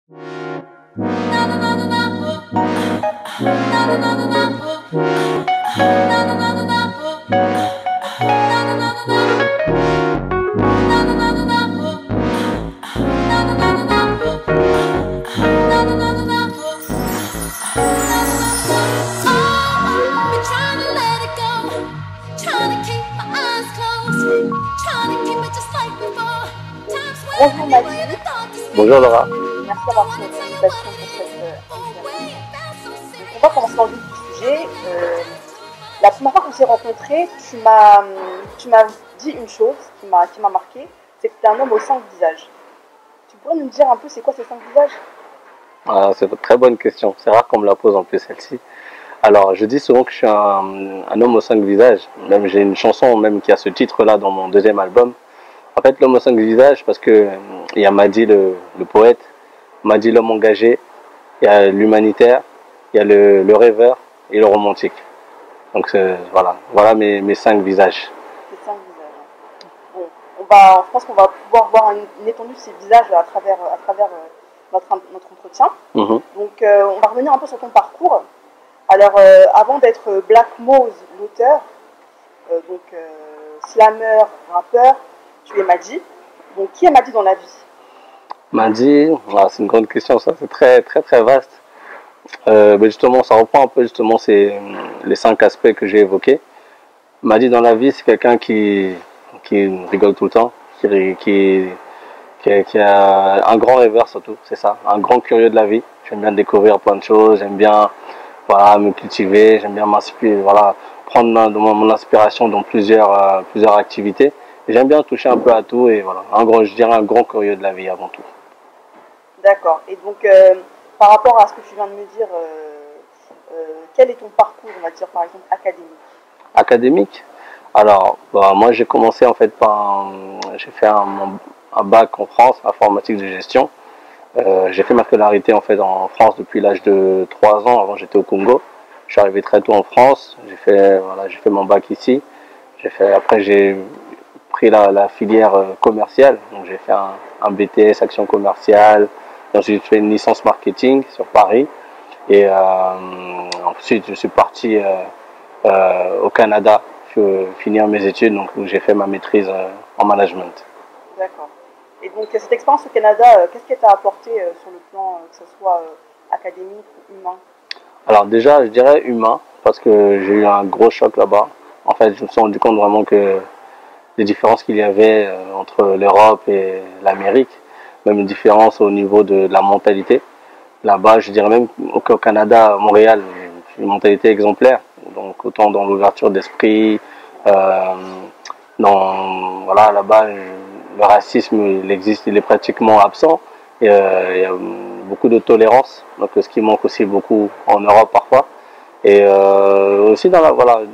Bonjour Madi, Bonjour Laura. merci d'avoir pris notre invitation pour cette émission. On va commencer dans le vif du sujet. La première fois qu'on s'est rencontrés, tu m'as dit une chose qui m'a marqué, c'est que tu es un homme aux 5 visages. Tu pourrais nous dire un peu c'est quoi ces 5 visages? Ah, c'est une très bonne question. C'est rare qu'on me la pose en plus celle-ci. Alors, je dis souvent que je suis un homme aux 5 visages. Même j'ai une chanson même qui a ce titre-là dans mon deuxième album. En fait, l'homme aux 5 visages parce que il y a Madi le poète, Madi l'homme engagé, il y a l'humanitaire, il y a le rêveur et le romantique. Donc voilà mes 5 visages. Ces 5 visages. Bon, je pense qu'on va pouvoir voir une étendue de ces visages à travers notre entretien. Mhm. Donc, on va revenir un peu sur ton parcours. Alors, avant d'être Black Mose, l'auteur, slammer, rappeur, tu es Madi. Donc, qui est Madi dans la vie? Madi, voilà, c'est une grande question, ça, c'est très très très vaste. Mais justement, ça reprend un peu justement les 5 aspects que j'ai évoqués. Madi dans la vie, c'est quelqu'un qui rigole tout le temps, qui a un grand rêveur surtout, c'est ça, un grand curieux de la vie. J'aime bien découvrir plein de choses, j'aime bien me cultiver, j'aime bien m'inspirer, prendre mon inspiration dans plusieurs activités. J'aime bien toucher un peu à tout et voilà, je dirais un grand curieux de la vie avant tout. D'accord. Et donc, par rapport à ce que tu viens de me dire, quel est ton parcours, on va dire, par exemple, académique? Académique? Alors, moi j'ai commencé en fait j'ai fait un bac en France, informatique de gestion. J'ai fait ma scolarité en fait en France depuis l'âge de 3 ans. Avant j'étais au Congo. Je suis arrivé très tôt en France. J'ai fait mon bac ici. Après j'ai pris la filière commerciale. Donc j'ai fait un BTS action commerciale. Ensuite j'ai fait une licence marketing sur Paris. Et ensuite je suis parti au Canada finir mes études. Donc où j'ai fait ma maîtrise en management. D'accord. Et donc, cette expérience au Canada, qu'est-ce qu'elle t'a apporté sur le plan, que ce soit académique ou humain? Alors déjà, je dirais humain, parce que j'ai eu un gros choc là-bas. En fait, je me suis rendu compte vraiment que les différences qu'il y avait entre l'Europe et l'Amérique, même une différence au niveau de la mentalité. Là-bas, je dirais même qu'au Canada, à Montréal, une mentalité exemplaire. Donc autant dans l'ouverture d'esprit, là-bas, le racisme, il existe, il est pratiquement absent. Et, il y a beaucoup de tolérance, donc ce qui manque aussi beaucoup en Europe parfois. Et aussi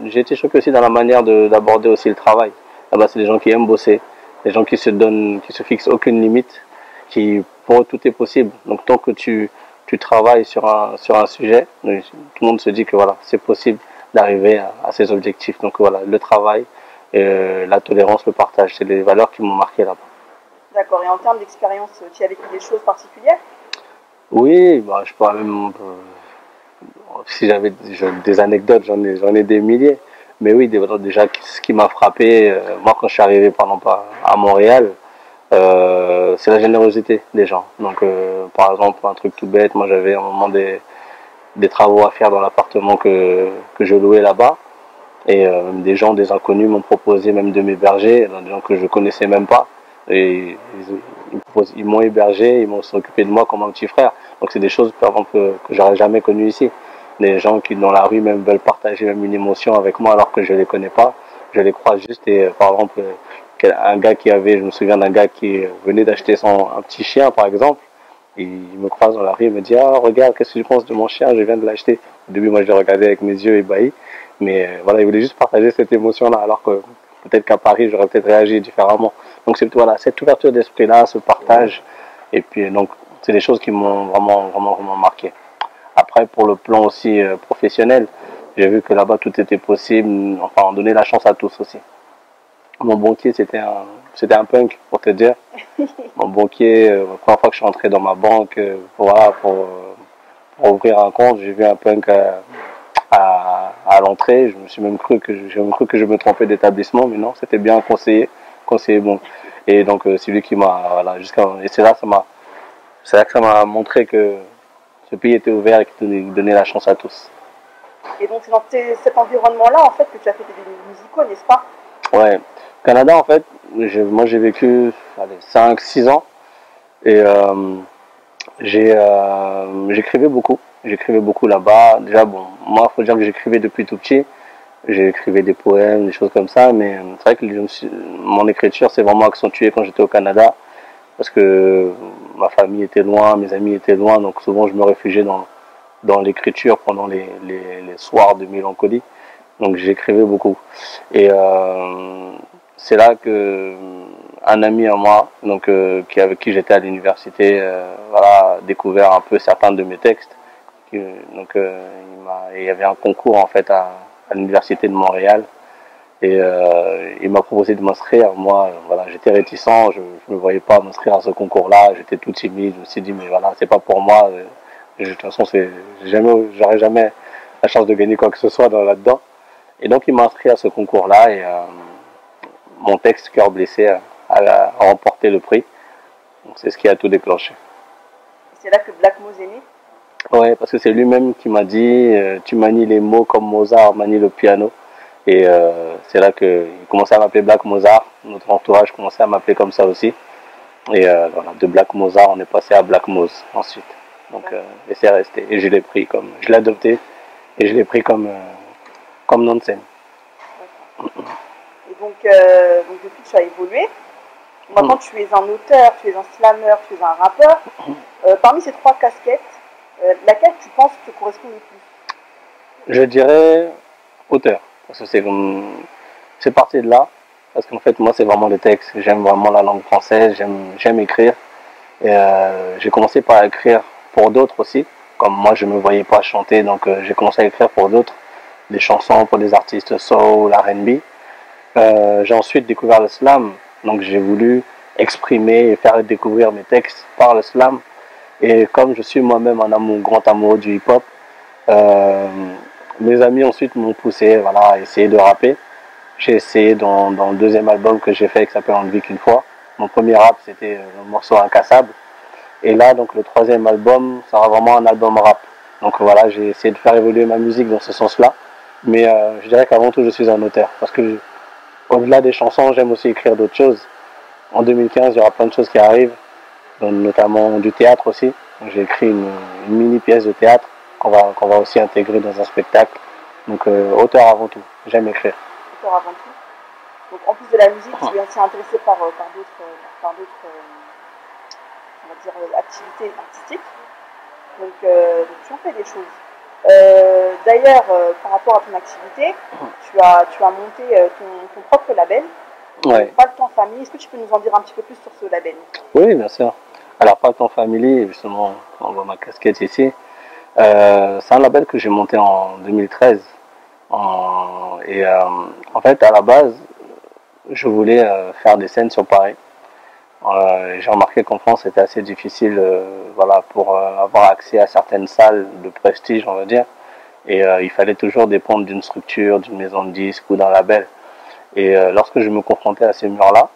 j'ai été choqué aussi dans la manière d'aborder aussi le travail. Là-bas, c'est des gens qui aiment bosser, des gens qui se fixent aucune limite, pour eux tout est possible. Donc tant que tu travailles sur un sujet, tout le monde se dit que voilà, c'est possible d'arriver à ses objectifs. Donc voilà, le travail, la tolérance, le partage, c'est des valeurs qui m'ont marqué là-bas. D'accord. Et en termes d'expérience, tu as vécu des choses particulières? Oui, je pourrais même, si j'avais des anecdotes, j'en ai des milliers. Mais oui, déjà, ce qui m'a frappé, moi quand je suis arrivé à Montréal, c'est la générosité des gens. Donc, par exemple, un truc tout bête, moi j'avais un moment des travaux à faire dans l'appartement que je louais là-bas. Et des inconnus m'ont proposé même de m'héberger, des gens que je connaissais même pas. Et ils m'ont hébergé, ils m'ont occupé de moi comme un petit frère. Donc c'est des choses par exemple que j'aurais jamais connues ici. Des gens qui dans la rue même veulent partager même une émotion avec moi alors que je les connais pas. Je les croise juste et par exemple je me souviens d'un gars qui venait d'acheter un petit chien par exemple. Il me croise dans la rue, il me dit ah regarde qu'est-ce que tu penses de mon chien, je viens de l'acheter. Au début moi je le regardais avec mes yeux ébahis. Mais il voulait juste partager cette émotion-là, alors que peut-être qu'à Paris, j'aurais peut-être réagi différemment. Donc c'est cette ouverture d'esprit-là, ce partage, et puis donc c'est des choses qui m'ont vraiment marqué. Après, pour le plan aussi professionnel, j'ai vu que là-bas tout était possible. Enfin, on donnait la chance à tous aussi. Mon banquier, c'était c'était un punk, pour te dire. Mon banquier, la première fois que je suis rentré dans ma banque, voilà, pour ouvrir un compte, j'ai vu un punk à l'entrée. J'ai même cru que je me trompais d'établissement, mais non, c'était bien conseillé bon. Et donc, c'est lui qui m'a, voilà, et c'est là que ça m'a montré que ce pays était ouvert et qu'il donnait la chance à tous. Et donc, c'est dans cet environnement-là, en fait, que tu as fait des débuts musicaux, n'est-ce pas? Ouais. Au Canada, en fait, moi j'ai vécu 5-6 ans et j'écrivais beaucoup. J'écrivais beaucoup là-bas. Déjà, bon, moi, il faut dire que j'écrivais depuis tout petit. J'écrivais des poèmes, des choses comme ça, mais c'est vrai que mon écriture s'est vraiment accentuée quand j'étais au Canada, parce que ma famille était loin, mes amis étaient loin, donc souvent je me réfugiais dans l'écriture pendant les soirs de mélancolie. Donc j'écrivais beaucoup. Et c'est là que un ami à moi, donc avec qui j'étais à l'université, voilà, a découvert un peu certains de mes textes. Donc il y avait un concours en fait à l'université de Montréal et il m'a proposé de m'inscrire. Moi, voilà, j'étais réticent, je ne me voyais pas m'inscrire à ce concours-là. J'étais tout timide. Je me suis dit mais voilà, c'est pas pour moi. De toute façon, j'aurais jamais la chance de gagner quoi que ce soit là-dedans. Et donc il m'a inscrit à ce concours-là et mon texte Cœur blessé a remporté le prix. Donc c'est ce qui a tout déclenché. C'est là que Black Mose est né. Ouais, parce que c'est lui-même qui m'a dit tu manies les mots comme Mozart manie le piano. Et c'est là qu'il commençait à m'appeler Black Mozart. Notre entourage commençait à m'appeler comme ça aussi. Et voilà, de Black Mozart, on est passé à Black Mose ensuite. Donc, et c'est resté. Et je l'ai adopté et je l'ai pris comme nom de scène. Et donc depuis, tu as évolué. Maintenant, tu es un auteur, tu es un slammer, tu es un rappeur. Parmi ces trois casquettes, laquelle tu penses te correspond le plus? Je dirais auteur. Parce que c'est parti de là. Parce qu'en fait, moi, c'est vraiment les textes. J'aime vraiment la langue française. J'aime écrire. Et j'ai commencé par écrire pour d'autres aussi. Comme moi, je ne me voyais pas chanter. Donc, j'ai commencé à écrire pour d'autres. Des chansons pour des artistes soul, R&B. J'ai ensuite découvert le slam. Donc, j'ai voulu exprimer et faire découvrir mes textes par le slam. Et comme je suis moi-même un grand amoureux du hip-hop, mes amis ensuite m'ont poussé voilà, à essayer de rapper. J'ai essayé dans le deuxième album que j'ai fait qui s'appelle On ne vit qu'une fois. Mon premier rap c'était le morceau Incassable. Et là donc le troisième album sera vraiment un album rap. Donc voilà, j'ai essayé de faire évoluer ma musique dans ce sens-là. Mais je dirais qu'avant tout je suis un auteur. Parce que au-delà des chansons, j'aime aussi écrire d'autres choses. En 2015, il y aura plein de choses qui arrivent, notamment du théâtre aussi. J'ai écrit une mini pièce de théâtre qu'on va aussi intégrer dans un spectacle. Donc auteur avant tout, j'aime écrire. Auteur avant tout. Donc en plus de la musique, tu es aussi intéressé par d'autres on va dire, activités artistiques. Donc tu en fais des choses. D'ailleurs, par rapport à ton activité, tu as monté ton propre label. Ouais. Pas le temps famille. Est-ce que tu peux nous en dire un petit peu plus sur ce label? Oui, bien sûr. Alors, Pas le temps family, justement, on voit ma casquette ici. C'est un label que j'ai monté en 2013. En fait, à la base, je voulais faire des scènes sur Paris. J'ai remarqué qu'en France, c'était assez difficile voilà, pour avoir accès à certaines salles de prestige, on va dire. Et il fallait toujours dépendre d'une structure, d'une maison de disques ou d'un label. Et lorsque je me confrontais à ces murs-là,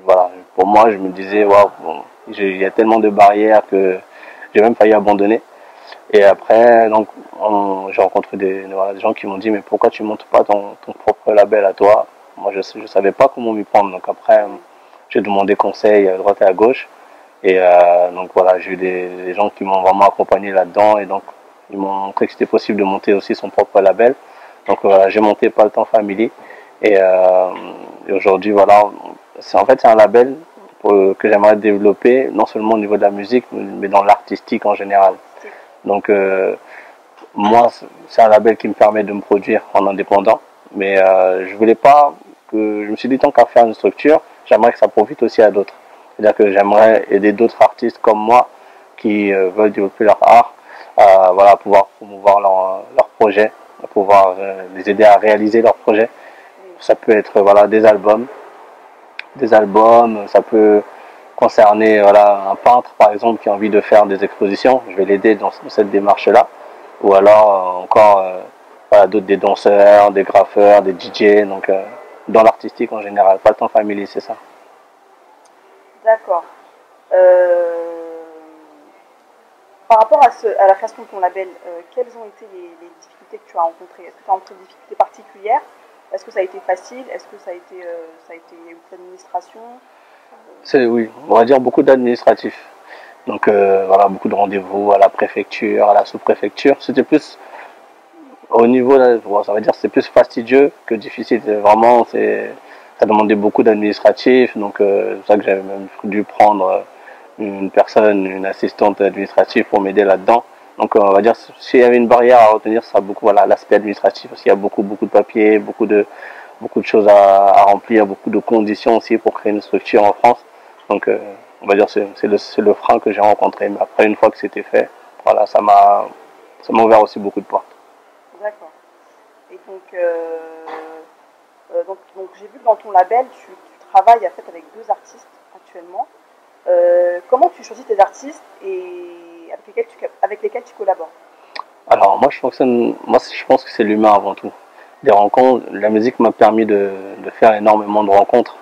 voilà, pour moi, je me disais, waouh, bon, il y a tellement de barrières que j'ai même failli abandonner. Et après, donc, j'ai rencontré des gens qui m'ont dit, mais pourquoi tu montes pas ton propre label à toi? Moi, je savais pas comment m'y prendre. Donc après, j'ai demandé conseil à droite et à gauche. Et donc voilà, j'ai eu des gens qui m'ont vraiment accompagné là-dedans. Et donc, ils m'ont montré que c'était possible de monter aussi son propre label. Donc voilà, j'ai monté Pas le temps family. Et aujourd'hui, voilà, c'est un label que j'aimerais développer, non seulement au niveau de la musique, mais dans l'artistique en général. Donc moi, c'est un label qui me permet de me produire en indépendant. Mais je voulais pas je me suis dit, tant qu'à faire une structure, j'aimerais que ça profite aussi à d'autres. C'est-à-dire que j'aimerais aider d'autres artistes comme moi qui veulent développer leur art à voilà, pouvoir promouvoir leur projet, à pouvoir les aider à réaliser leur projet. Ça peut être voilà, des albums, des albums, ça peut concerner voilà, un peintre par exemple qui a envie de faire des expositions, je vais l'aider dans cette démarche-là. Ou alors encore voilà, d'autres des danseurs, des graffeurs, des DJ, donc dans l'artistique en général, pas le temps familier, c'est ça. D'accord. Par rapport à la création de ton label, quelles ont été les difficultés que tu as rencontrées? Est-ce que tu as rencontré des difficultés particulières? Est-ce que ça a été facile? Est-ce que ça a été beaucoup d'administration? Oui, on va dire beaucoup d'administratifs. Donc voilà, beaucoup de rendez-vous à la préfecture, à la sous-préfecture. C'était plus au niveau, ça va dire c'est plus fastidieux que difficile. Vraiment, ça demandait beaucoup d'administratifs. Donc c'est pour ça que j'avais même dû prendre une personne, une assistante administrative pour m'aider là-dedans. Donc on va dire s'il y avait une barrière à retenir, ça sera beaucoup voilà l'aspect administratif parce qu'il y a beaucoup de papiers, beaucoup de choses à remplir, beaucoup de conditions aussi pour créer une structure en France. Donc on va dire c'est le frein que j'ai rencontré. Mais après une fois que c'était fait, voilà ça m'a ouvert aussi beaucoup de portes. D'accord. Et donc j'ai vu que dans ton label tu travailles en fait avec 2 artistes actuellement. Comment tu choisis tes artistes et avec lesquels tu collabores? Alors moi je pense que c'est l'humain avant tout. Des rencontres, la musique m'a permis de faire énormément de rencontres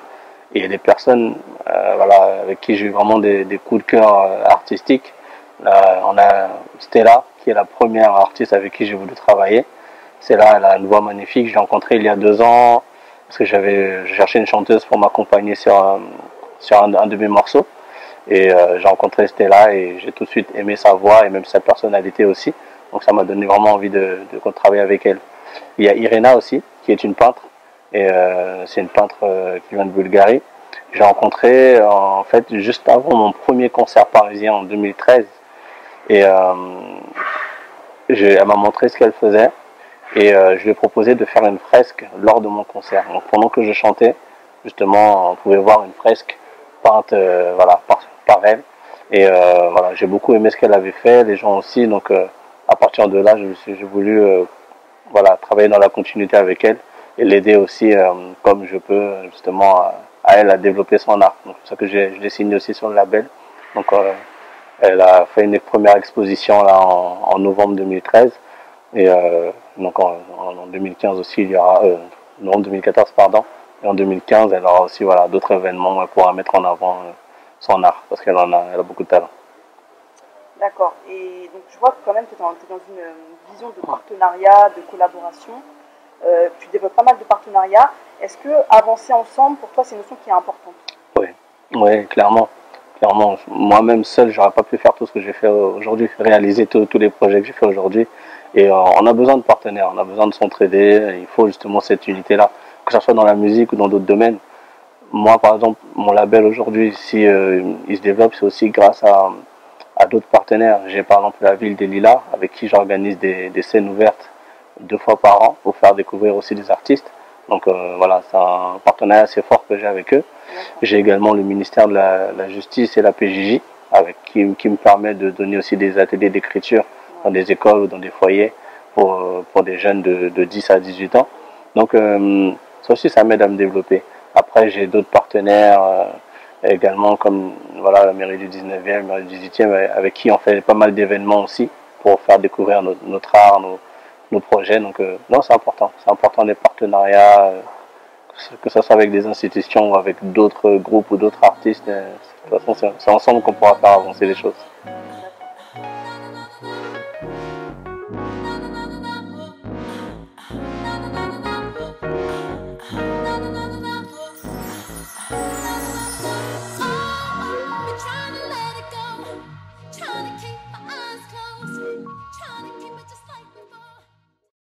et il y a des personnes voilà, avec qui j'ai eu vraiment des coups de cœur artistiques. On a Stella qui est la première artiste avec qui j'ai voulu travailler. Stella, elle a une voix magnifique, je l'ai rencontrée il y a 2 ans parce que je cherchais une chanteuse pour m'accompagner sur un de mes morceaux. Et j'ai rencontré Stella et j'ai tout de suite aimé sa voix et même sa personnalité aussi. Donc ça m'a donné vraiment envie de travailler avec elle. Il y a Irena aussi, qui est une peintre. Et c'est une peintre qui vient de Bulgarie. J'ai rencontré en fait juste avant mon premier concert parisien en 2013. Et elle m'a montré ce qu'elle faisait. Et je lui ai proposé de faire une fresque lors de mon concert. Donc pendant que je chantais, justement, on pouvait voir une fresque peinte voilà, par elle. Et voilà, j'ai beaucoup aimé ce qu'elle avait fait, les gens aussi. Donc à partir de là, j'ai voulu voilà, travailler dans la continuité avec elle et l'aider aussi comme je peux justement à elle à développer son art. Donc c'est ça que je l'ai signé aussi sur le label. Donc elle a fait une première exposition là en novembre 2013 et donc en 2015 aussi il y aura non 2014 pardon et en 2015 elle aura aussi voilà d'autres événements pour mettre en avant son art parce elle a beaucoup de talent. D'accord. Et donc je vois que quand même tu es dans une vision de partenariat, de collaboration. Tu développes pas mal de partenariats. Est-ce que avancer ensemble, pour toi, c'est une notion qui est importante? Oui, clairement. Clairement, moi-même seul, j'aurais pas pu faire tout ce que j'ai fait aujourd'hui, réaliser tous les projets que j'ai fait aujourd'hui. Et on a besoin de partenaires, on a besoin de s'entraider. Il faut justement cette unité-là, que ce soit dans la musique ou dans d'autres domaines. Moi, par exemple, mon label aujourd'hui, si il se développe, c'est aussi grâce à d'autres partenaires. J'ai par exemple la ville des Lilas, avec qui j'organise des scènes ouvertes 2 fois par an pour faire découvrir aussi des artistes. Donc voilà, c'est un partenariat assez fort que j'ai avec eux. J'ai également le ministère de la Justice et la PJJ, qui me permet de donner aussi des ateliers d'écriture dans des écoles ou dans des foyers pour des jeunes de 10 à 18 ans. Donc ça aussi, ça m'aide à me développer. Après, j'ai d'autres partenaires également comme voilà, la mairie du 19e, la mairie du 18e, avec qui on fait pas mal d'événements aussi pour faire découvrir notre art, nos projets. Donc non, c'est important les partenariats, que ce soit avec des institutions ou avec d'autres groupes ou d'autres artistes. De toute façon, c'est ensemble qu'on pourra faire avancer les choses. D'accord.